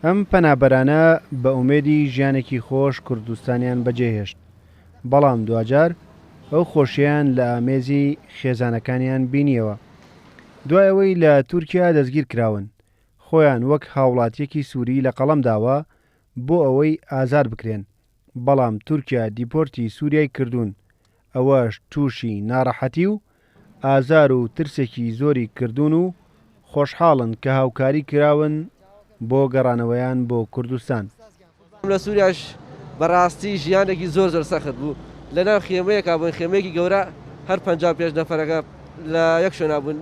ئەم پەنابەرانە بە ئومێدی ژیانێکی خۆش کوردستانیان بەجێهێشت، بەڵام دوجار ئەو خۆشییان لە ئامێزی خێزانەکانیان بینیەوە. دوای ئەوەی لە تورکیا دەستگیر کراون، خۆیان وەک هاوڵاتیەکی سووری لە قەڵەم داوە بۆ ئەوەی ئازار بکرێن، بەڵام تورکیا دیپۆرتی سووریای کردوون. ئەوەش تووشی ناڕەحەتی و ئازار و ترسێکی زۆری کردوون و خۆشحاڵن کە هاوکاری کراون بۆ گەڕانەوەیان بۆ کوردستان. لە سووریاش بەڕاستی ژیانێکی زۆر سەخت بوو. لەناو خێمەیەکا بوون، خێمەیەکی گەورە، هەر 55 نەفەرەکە لە یەک شوێنە بوون،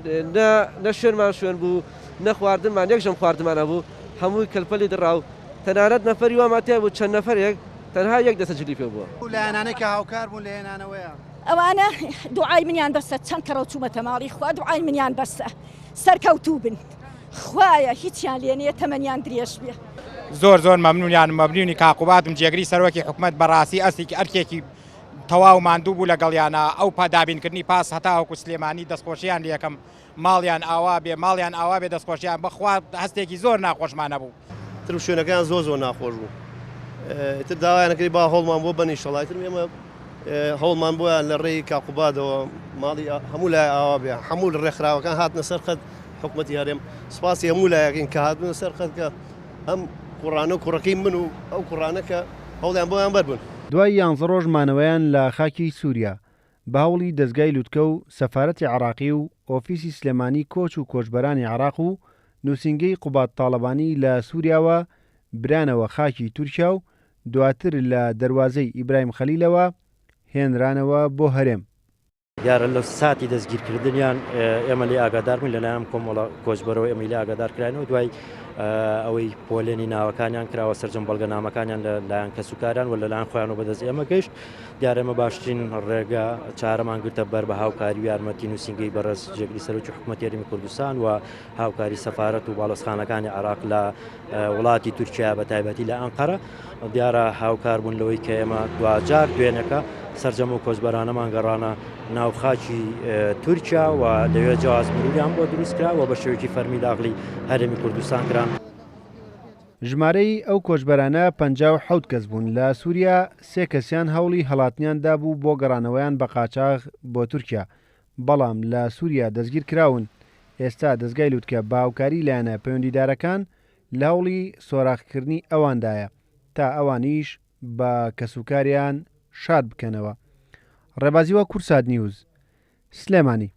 نە شوێنمان شوێن بوو، نە خواردنمان یەکژەم خواردمانە بوو، هەمووی کەلپەلی دڕاو. تەنانەت نەفەری واماتیا بوو چەند نەفەرێک تەنها یەک دەسەجلی پێ بووە. لایەنانەی کە هاوکار بوون لە هێنانەوەیە ئەوانە دوعای منیان بەسە، چەند کەڕە و چوومەتە ماڵی خوا، دوعای منیان بەسە، سەرکەوتوو بن، خوایە هیچیان لێ نییە، تەمەنیان درێژ بێ. زۆر مەمنونیان مەبنیونی کاقوباتم جێگری سەرۆکی حکومەت بەڕاستی ئەستێکی ئەرکێکی تەواو ماندوو بوو لەگەڵیانە. ئەو پادابینکردنی پاس هەتا وەکو سلێمانی دەستخۆشییان لە یەکەم ماڵیان ئاوا بێ دەستخۆشییان بەخوا هەستێکی زۆر ناخۆشمانە بوو. تر شوێنەکان زۆر ناخۆش بوو. تر داوایانەکەی با هەوڵمان بۆ بەنی شەڵایتر ئێمە هەوڵمان بۆیان لە ڕێی کاقوبادەوە ماڵی هەموو لای ئاوا بێ، هەموو لە ڕێکخراوەکان هاتنە سەر خەت حکومەتی هەرێم. سپاسی هەموو لایەکەین کە هاتبوونە سەر خەت کە ئەم کوڕانە و کوڕەکەی من و ئەو کوڕانەکە هەوڵیان بۆیان بەربوون. دوای 11 ڕۆژ مانەوەیان لە خاکی سووریا بە هەوڵی دەستگای لووتکە و سەفارەتی عێراقی و ئۆفیسی سلێمانی کۆچ و کۆچبەرانی عێراق و نووسینگەی قوبات تاڵەبانی لە سووریاوە برانەوە خاکی تورکیا و دواتر لە دەواازەی ئیبراهیم خەلیلەوە هێنرانەوە بۆ هەرێم. دیارە لە ساتی دەستگیرکردنیان ئێمە لێ ئاگاداربووین، لەلایەن کۆمەڵە کۆچبەرەوە ئێمە لێ ئاگادارکراینەوە. دوای ئەوەی پۆلێنی ناوەکانیان کراوە سەرجەم بەڵگەنامەکانیان لەلایەن کەسوکاران و لەلایەن خۆیانەوە بەدەست ئێمە گەیشت. دیارە ئێمە باشترین ڕێگە چارەمان گرتە بەر بە هاوکاری و یارمەتی نووسینگەی بەڕێز جێگری سەرۆکی حکومەتی هەرێمی کوردستان و هاوکاری سەفارەت و باڵۆزخانەکانی عێراق لە وڵاتی تورکیا بە تایبەتی لە ئەنقەرە. دیارە هاوکار بوون لەوەی کە ئێمە دوجار دوێنەکە سەرجەم و کۆچبەرانەمان گەڕانە ناو خاکی تورکیا و لەوێ جیاواز مروریان بۆ دروستکرا و بە شێوەیەکی فەرمی داخلی هەرێمی کوردستان کران. ژمارەی ئەو کۆچبەرانە 57 کەس بوون. لە سووریا 3 کەسیان هەوڵی هەڵاتنیاندا بوو بۆ گەڕانەوەیان بە قاچاغ بۆ تورکیا، بەڵام لە سووریا دەستگیر کراون. ئێستا دەستگای لووتکە بە هاوکاری لایەنە پەیوەندیدارەکان لە هەوڵی سۆراخکردنی ئەواندایە تا ئەوانیش بە کەسوکاریان شاد بکەنەوە. ڕێبازیوە کورسات نیوز، سلێمانی.